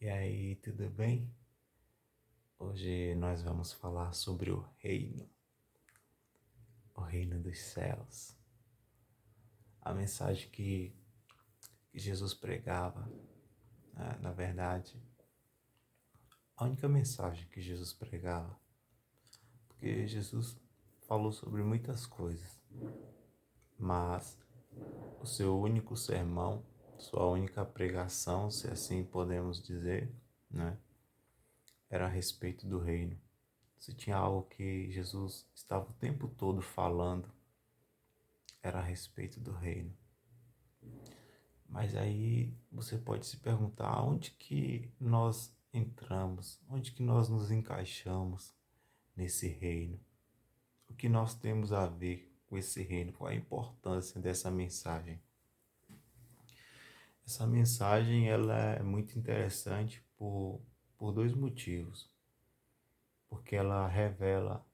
E aí, tudo bem? Hoje nós vamos falar sobre o reino dos céus. A mensagem que Jesus pregava, na verdade, a única mensagem que Jesus pregava, porque Jesus falou sobre muitas coisas, mas o seu único sermão, sua única pregação, se assim podemos dizer, né, era a respeito do reino. Se tinha algo que Jesus estava o tempo todo falando, era a respeito do reino. Mas aí você pode se perguntar onde que nós entramos, onde que nós nos encaixamos nesse reino? O que nós temos a ver com esse reino? Qual a importância dessa mensagem? Essa mensagem ela é muito interessante por dois motivos. Porque ela revela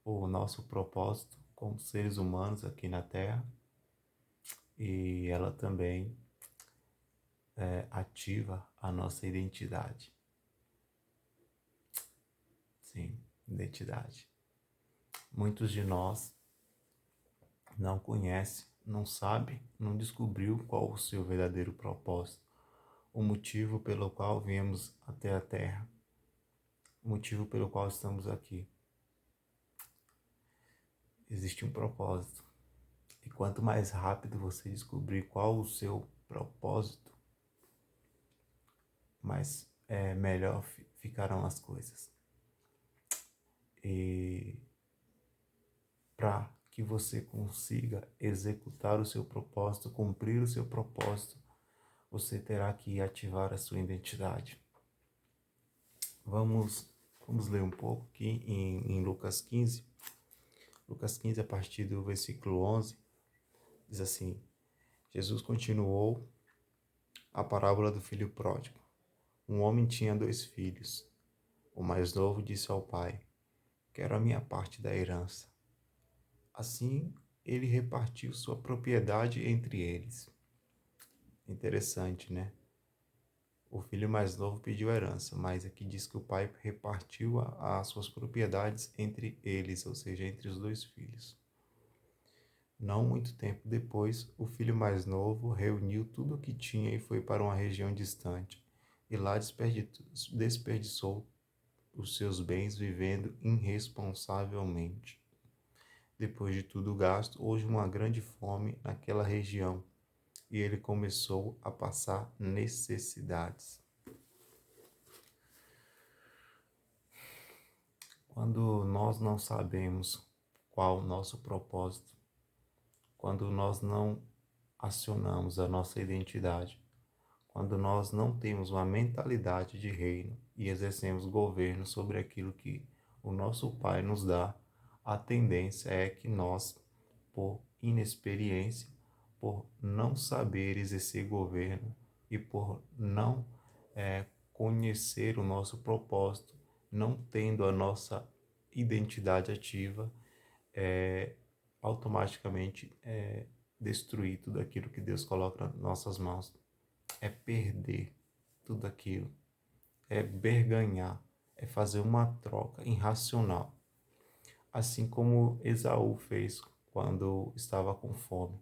o nosso propósito como seres humanos aqui na Terra e ela também ativa a nossa identidade. Sim, identidade. Muitos de nós não conhecem, não sabem, não descobriu qual o seu verdadeiro propósito, o motivo pelo qual viemos até a Terra, o motivo pelo qual estamos aqui. Existe um propósito. E quanto mais rápido você descobrir qual o seu propósito, mais melhor ficarão as coisas. E para que você consiga executar o seu propósito, cumprir o seu propósito, você terá que ativar a sua identidade. Vamos ler um pouco aqui em Lucas 15. Lucas 15, a partir do versículo 11, diz assim: Jesus continuou a parábola do filho pródigo. Um homem tinha 2 filhos. O mais novo disse ao pai: quero a minha parte da herança. Assim, ele repartiu sua propriedade entre eles. Interessante, né? O filho mais novo pediu herança, mas aqui diz que o pai repartiu as suas propriedades entre eles, ou seja, entre os 2 filhos. Não muito tempo depois, o filho mais novo reuniu tudo o que tinha e foi para uma região distante, e lá desperdiçou os seus bens vivendo irresponsavelmente. Depois de tudo gasto, houve uma grande fome naquela região e ele começou a passar necessidades. Quando nós não sabemos qual o nosso propósito, quando nós não acionamos a nossa identidade, quando nós não temos uma mentalidade de reino e exercemos governo sobre aquilo que o nosso Pai nos dá, a tendência é que nós, por inexperiência, por não saber exercer governo e por não conhecer o nosso propósito, não tendo a nossa identidade ativa, automaticamente destruir tudo aquilo que Deus coloca nas nossas mãos. É perder tudo aquilo, é berganhar, é fazer uma troca irracional. Assim como Esaú fez quando estava com fome.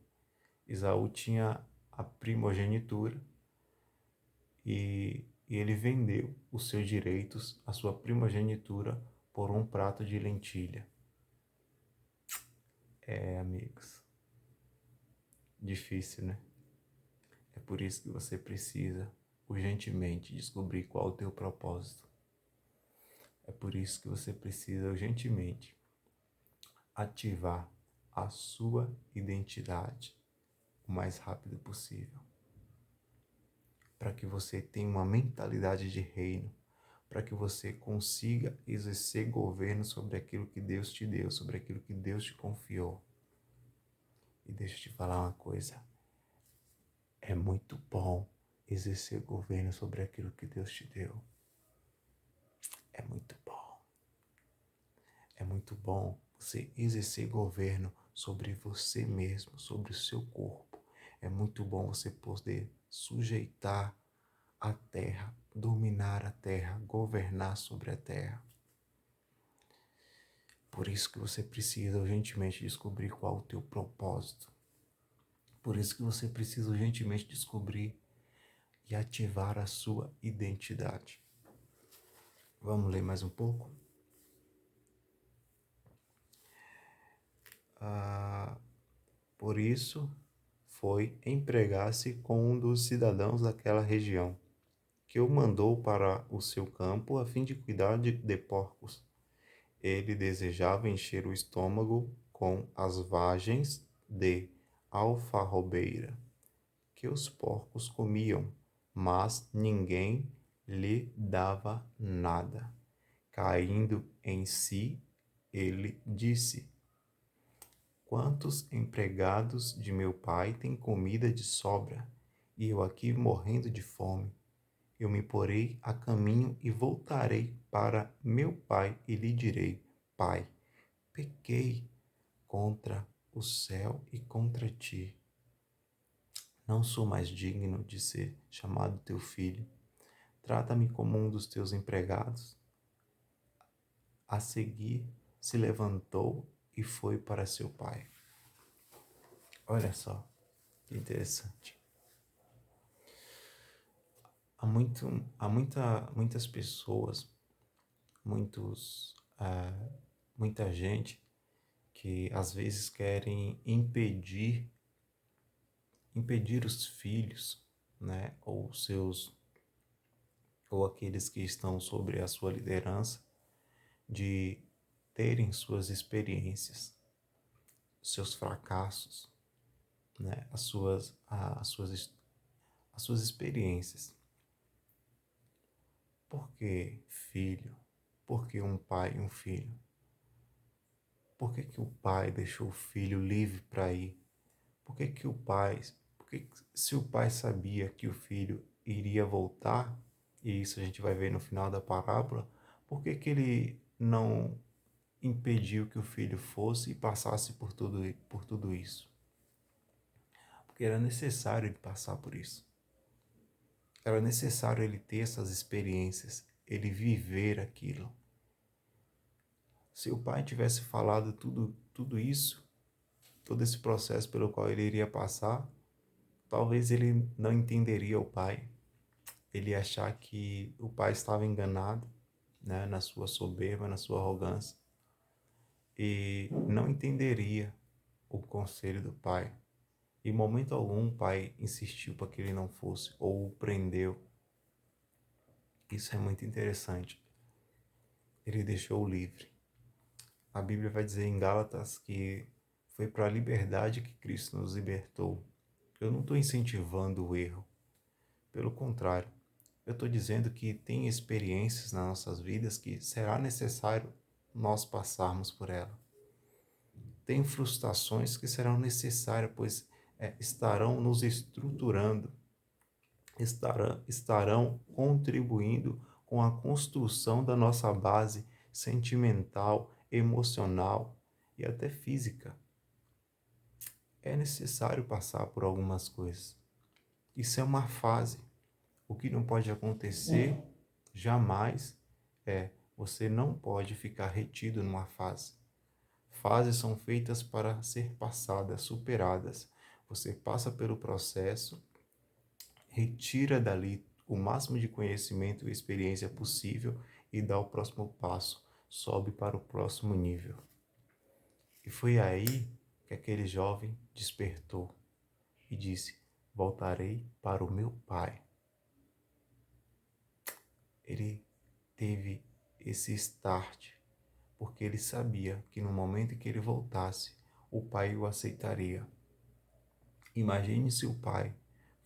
Esaú tinha a primogenitura e ele vendeu os seus direitos, a sua primogenitura, por um prato de lentilha. Amigos, difícil, né? É por isso que você precisa urgentemente descobrir qual é o teu propósito. É por isso que você precisa urgentemente ativar a sua identidade o mais rápido possível. Para que você tenha uma mentalidade de reino, para que você consiga exercer governo sobre aquilo que Deus te deu, sobre aquilo que Deus te confiou. E deixa eu te falar uma coisa, é muito bom exercer governo sobre aquilo que Deus te deu. É muito bom. É muito bom você exercer governo sobre você mesmo, sobre o seu corpo. É muito bom você poder sujeitar a terra dominar a terra, governar sobre a terra. Por isso que você precisa urgentemente descobrir qual o teu propósito. Por isso que você precisa urgentemente descobrir e ativar a sua identidade. Vamos ler mais um pouco? Por isso, foi empregar-se com um dos cidadãos daquela região, que o mandou para o seu campo a fim de cuidar de porcos. Ele desejava encher o estômago com as vagens de alfarrobeira que os porcos comiam, mas ninguém lhe dava nada. Caindo em si, ele disse: Quantos empregados de meu pai têm comida de sobra, e eu aqui morrendo de fome? Eu me porei a caminho e voltarei para meu pai e lhe direi: Pai, pequei contra o céu e contra ti. Não sou mais digno de ser chamado teu filho. Trata-me como um dos teus empregados. A seguir, se levantou e foi para seu pai. Olha só, que interessante. Muitas pessoas, muita gente que às vezes querem impedir os filhos, né, ou aqueles que estão sobre a sua liderança, de terem suas experiências, seus fracassos, né, as suas experiências. Por que filho? Por que um pai e um filho? Por que o pai deixou o filho livre para ir? Se o pai sabia que o filho iria voltar, e isso a gente vai ver no final da parábola, por que ele não impediu que o filho fosse e passasse por tudo isso? Porque era necessário ele passar por isso. Era necessário ele ter essas experiências, ele viver aquilo. Se o pai tivesse falado tudo isso, todo esse processo pelo qual ele iria passar, talvez ele não entenderia o pai. Ele ia achar que o pai estava enganado, né, na sua soberba, na sua arrogância, e não entenderia o conselho do pai. Em momento algum o pai insistiu para que ele não fosse, ou o prendeu. Isso é muito interessante. Ele deixou-o livre. A Bíblia vai dizer em Gálatas que foi para a liberdade que Cristo nos libertou. Eu não estou incentivando o erro. Pelo contrário, eu estou dizendo que tem experiências nas nossas vidas que será necessário nós passarmos por ela. Tem frustrações que serão necessárias, pois estarão nos estruturando, estarão contribuindo com a construção da nossa base sentimental, emocional e até física. É necessário passar por algumas coisas. Isso é uma fase. O que não pode acontecer jamais você não pode ficar retido numa fase. Fases são feitas para ser passadas, superadas. Você passa pelo processo, retira dali o máximo de conhecimento e experiência possível e dá o próximo passo, sobe para o próximo nível. E foi aí que aquele jovem despertou e disse: voltarei para o meu pai. Ele teve esse start, porque ele sabia que no momento em que ele voltasse, o pai o aceitaria. Imagine se o pai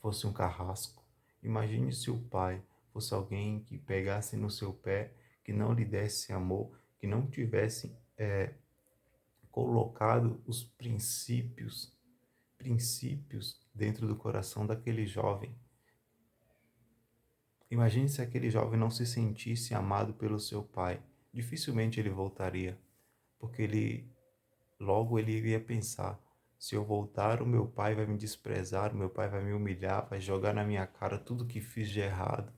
fosse um carrasco. Imagine se o pai fosse alguém que pegasse no seu pé, que não lhe desse amor, que não tivesse colocado os princípios dentro do coração daquele jovem. Imagine se aquele jovem não se sentisse amado pelo seu pai. Dificilmente ele voltaria, porque logo ele iria pensar: se eu voltar, o meu pai vai me desprezar, o meu pai vai me humilhar, vai jogar na minha cara tudo que fiz de errado.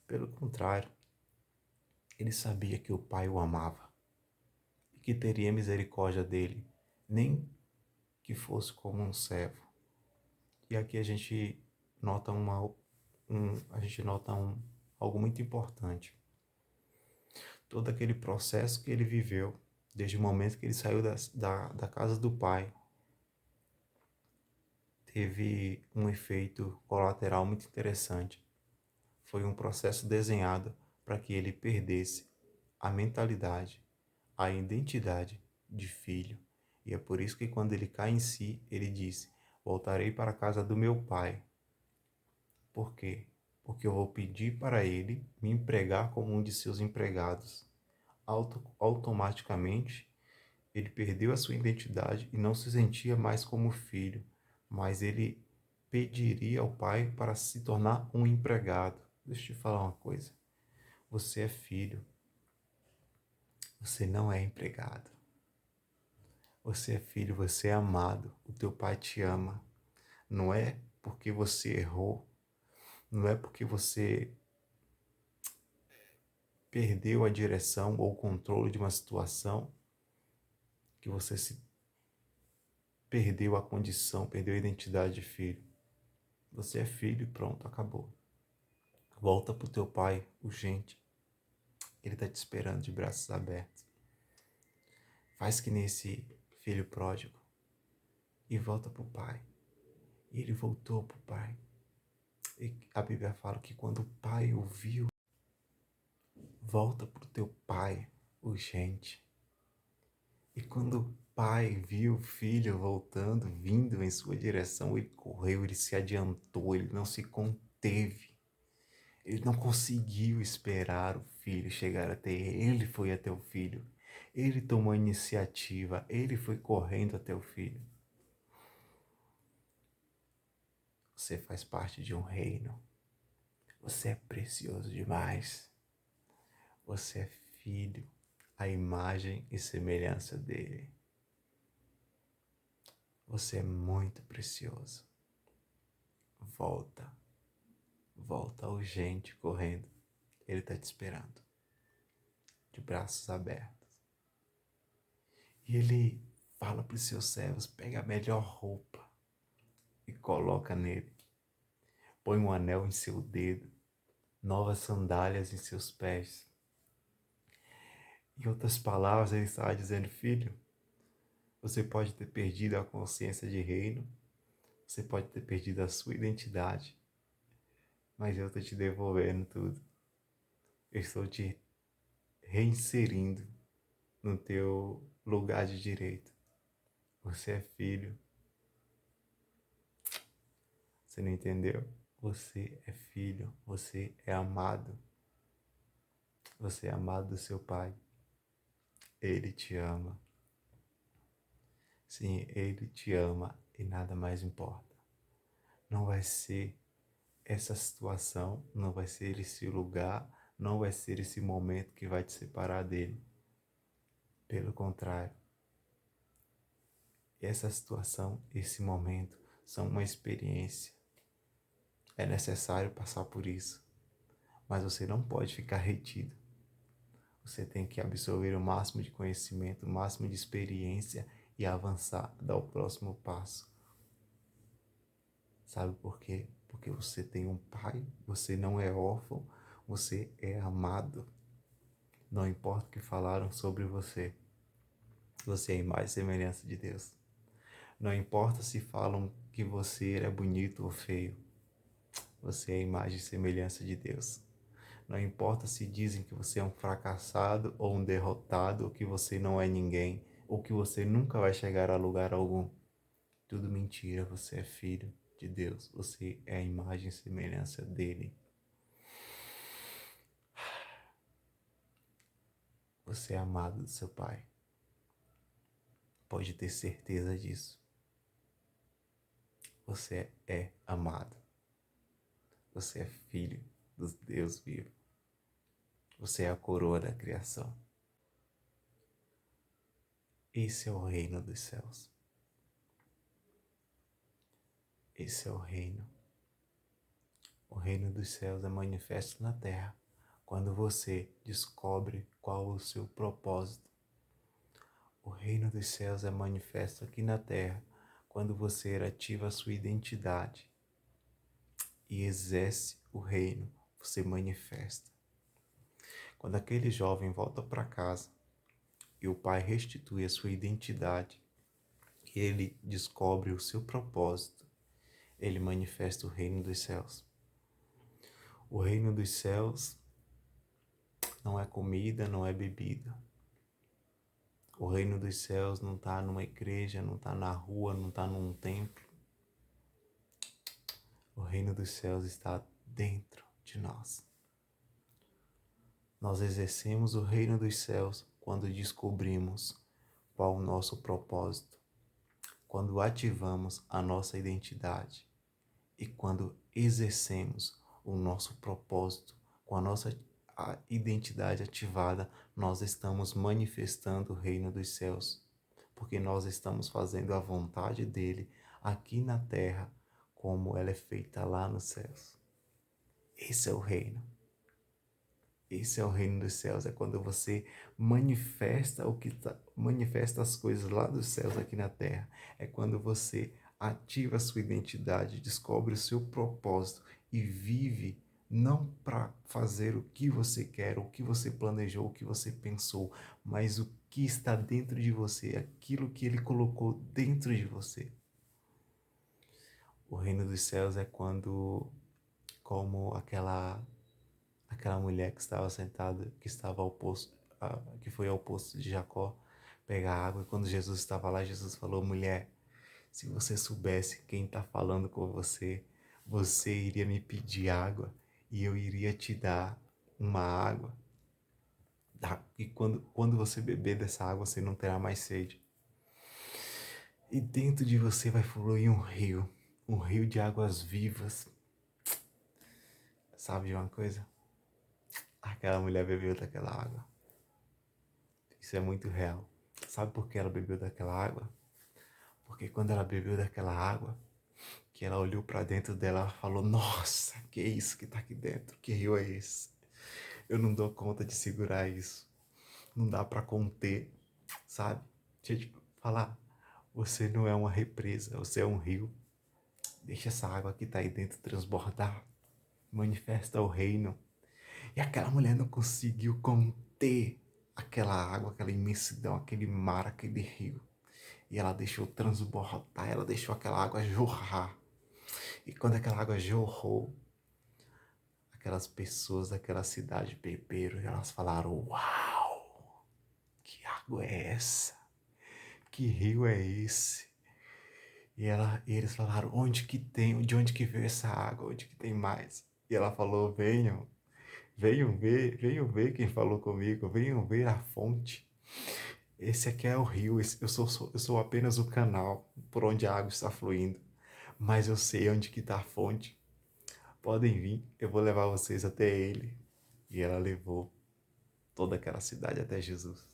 Pelo contrário, ele sabia que o pai o amava e que teria misericórdia dele, nem que fosse como um servo. E aqui a gente nota algo muito importante. Todo aquele processo que ele viveu, desde o momento que ele saiu da casa do pai, teve um efeito colateral muito interessante. Foi um processo desenhado para que ele perdesse a mentalidade, a identidade de filho. E é por isso que quando ele cai em si, ele disse: voltarei para a casa do meu pai. Por quê? Porque eu vou pedir para ele me empregar como um de seus empregados. Automaticamente, ele perdeu a sua identidade e não se sentia mais como filho, mas ele pediria ao pai para se tornar um empregado. Deixa eu te falar uma coisa. Você é filho, você não é empregado. Você é filho, você é amado. O teu pai te ama. Não é porque você errou, não é porque você perdeu a direção ou o controle de uma situação que você se perdeu a condição, perdeu a identidade de filho. Você é filho e pronto, acabou. Volta pro teu pai, urgente. Ele está te esperando de braços abertos. Faz que nesse filho pródigo e volta pro pai. E ele voltou pro pai. E a Bíblia fala que quando o pai o viu, volta pro teu pai, urgente. E quando o pai viu o filho voltando, vindo em sua direção, ele correu, ele se adiantou, ele não se conteve. Ele não conseguiu esperar o filho chegar até ele. Ele foi até o filho. Ele tomou a iniciativa. Ele foi correndo até o filho. Você faz parte de um reino. Você é precioso demais. Você é filho, a imagem e semelhança dele. Você é muito precioso. Volta. Volta urgente, correndo. Ele está te esperando. De braços abertos. E ele fala para os seus servos: pega a melhor roupa e coloca nele. Põe um anel em seu dedo, novas sandálias em seus pés. Em outras palavras, ele estava dizendo: filho, você pode ter perdido a consciência de reino, você pode ter perdido a sua identidade, mas eu estou te devolvendo tudo. Eu estou te reinserindo no teu lugar de direito. Você é filho. Você não entendeu? Você é filho, você é amado. Você é amado do seu pai. Ele te ama. Sim, ele te ama e nada mais importa. Não vai ser essa situação, não vai ser esse lugar, não vai ser esse momento que vai te separar dele. Pelo contrário, essa situação, esse momento são uma experiência. É necessário passar por isso, mas você não pode ficar retido. Você tem que absorver o máximo de conhecimento, o máximo de experiência e avançar, dar o próximo passo. Sabe por quê? Porque você tem um pai, você não é órfão, você é amado. Não importa o que falaram sobre você, você é a imagem e semelhança de Deus. Não importa se falam que você é bonito ou feio, você é a imagem e semelhança de Deus. Não importa se dizem que você é um fracassado ou um derrotado, ou que você não é ninguém, ou que você nunca vai chegar a lugar algum. Tudo mentira, você é filho de Deus, você é a imagem e semelhança dele. Você é amado do seu pai. Pode ter certeza disso. Você é amado. Você é filho do Deus vivo. Você é a coroa da criação. Esse é o reino dos céus. Esse é o reino O reino dos céus é manifesto na terra quando você descobre qual o seu propósito. O reino dos céus é manifesto aqui na terra quando você ativa a sua identidade e exerce o reino, você manifesta. Quando aquele jovem volta para casa e o pai restitui a sua identidade, e ele descobre o seu propósito, ele manifesta o reino dos céus. O reino dos céus não é comida, não é bebida. O reino dos céus não está numa igreja, não está na rua, não está num templo. O reino dos céus está dentro de nós. Nós exercemos o reino dos céus quando descobrimos qual o nosso propósito, quando ativamos a nossa identidade e quando exercemos o nosso propósito com a nossa identidade ativada, nós estamos manifestando o reino dos céus, porque nós estamos fazendo a vontade dele aqui na terra, como ela é feita lá nos céus. Esse é o reino. Esse é o reino dos céus, é quando você manifesta manifesta as coisas lá dos céus aqui na terra. É quando você ativa a sua identidade, descobre o seu propósito e vive não para fazer o que você quer, o que você planejou, o que você pensou, mas o que está dentro de você, aquilo que ele colocou dentro de você. O reino dos céus é quando, como aquela mulher que estava sentada, que estava ao poço, que foi ao poço de Jacó pegar água, e quando Jesus estava lá, Jesus falou: mulher, se você soubesse quem está falando com você, você iria me pedir água e eu iria te dar uma água. E quando você beber dessa água, você não terá mais sede. E dentro de você vai fluir um rio de águas vivas. Sabe de uma coisa? Aquela mulher bebeu daquela água. Isso é muito real. Sabe por que ela bebeu daquela água? Porque quando ela bebeu daquela água, que ela olhou para dentro dela, ela falou: nossa, que é isso que está aqui dentro? Que rio é esse? Eu não dou conta de segurar isso. Não dá para conter, sabe? Deixa eu te falar, você não é uma represa, você é um rio. Deixa essa água que está aí dentro transbordar. Manifesta o reino. E aquela mulher não conseguiu conter aquela água, aquela imensidão, aquele mar, aquele rio. E ela deixou transbordar, ela deixou aquela água jorrar. E quando aquela água jorrou, aquelas pessoas daquela cidade beberam e elas falaram: uau, que água é essa? Que rio é esse? E eles falaram: de onde que veio essa água? Onde que tem mais? E ela falou: venham ver quem falou comigo, venham ver a fonte. Esse aqui é o rio, eu sou apenas o canal por onde a água está fluindo, mas eu sei onde que está a fonte. Podem vir, eu vou levar vocês até ele. E ela levou toda aquela cidade até Jesus.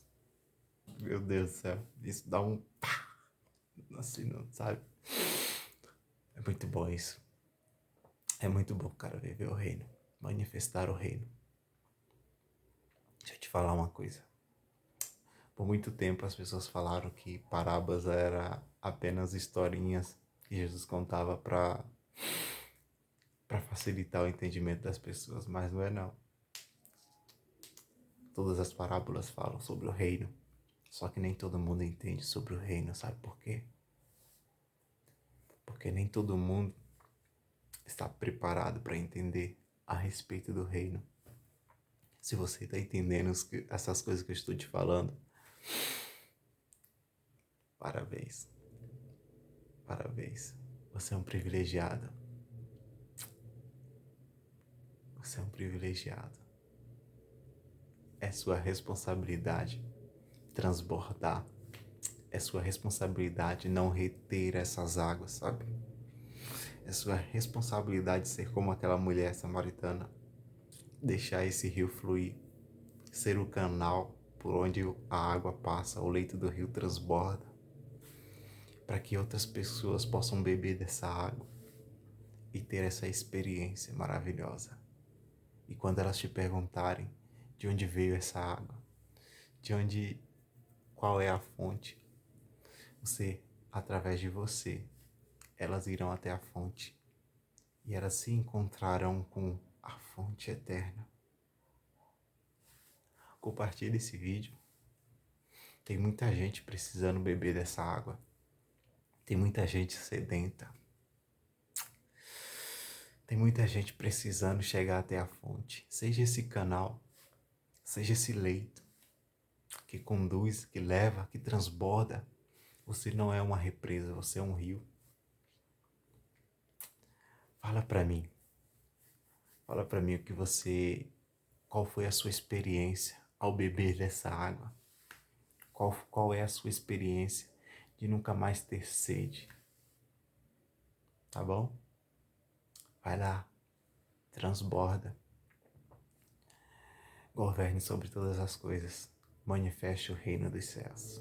Meu Deus do céu, isso dá um pá, assim, não sabe? É muito bom isso. É muito bom, cara, viver o reino, manifestar o reino. Deixa eu te falar uma coisa. Por muito tempo as pessoas falaram que parábolas era apenas historinhas que Jesus contava para facilitar o entendimento das pessoas, mas não é não. Todas as parábolas falam sobre o reino, só que nem todo mundo entende sobre o reino, sabe por quê? Porque nem todo mundo está preparado para entender a respeito do reino. Se você está entendendo essas coisas que eu estou te falando, parabéns. Parabéns. Você é um privilegiado. Você é um privilegiado. É sua responsabilidade transbordar. É sua responsabilidade não reter essas águas, sabe? É sua responsabilidade ser como aquela mulher samaritana. Deixar esse rio fluir. Ser o canal por onde a água passa, o leito do rio transborda. Para que outras pessoas possam beber dessa água. e ter essa experiência maravilhosa. E quando elas te perguntarem de onde veio essa água, de onde, qual é a fonte, através de você, elas irão até a fonte e elas se encontrarão com a fonte eterna. Compartilhe esse vídeo. Tem muita gente precisando beber dessa água. Tem muita gente sedenta. Tem muita gente precisando chegar até a fonte. Seja esse canal, seja esse leito que conduz, que leva, que transborda. Você não é uma represa, você é um rio. Fala para mim. Fala para mim qual foi a sua experiência ao beber dessa água? Qual é a sua experiência de nunca mais ter sede? Tá bom? Vai lá, transborda. Governe sobre todas as coisas. Manifeste o reino dos céus.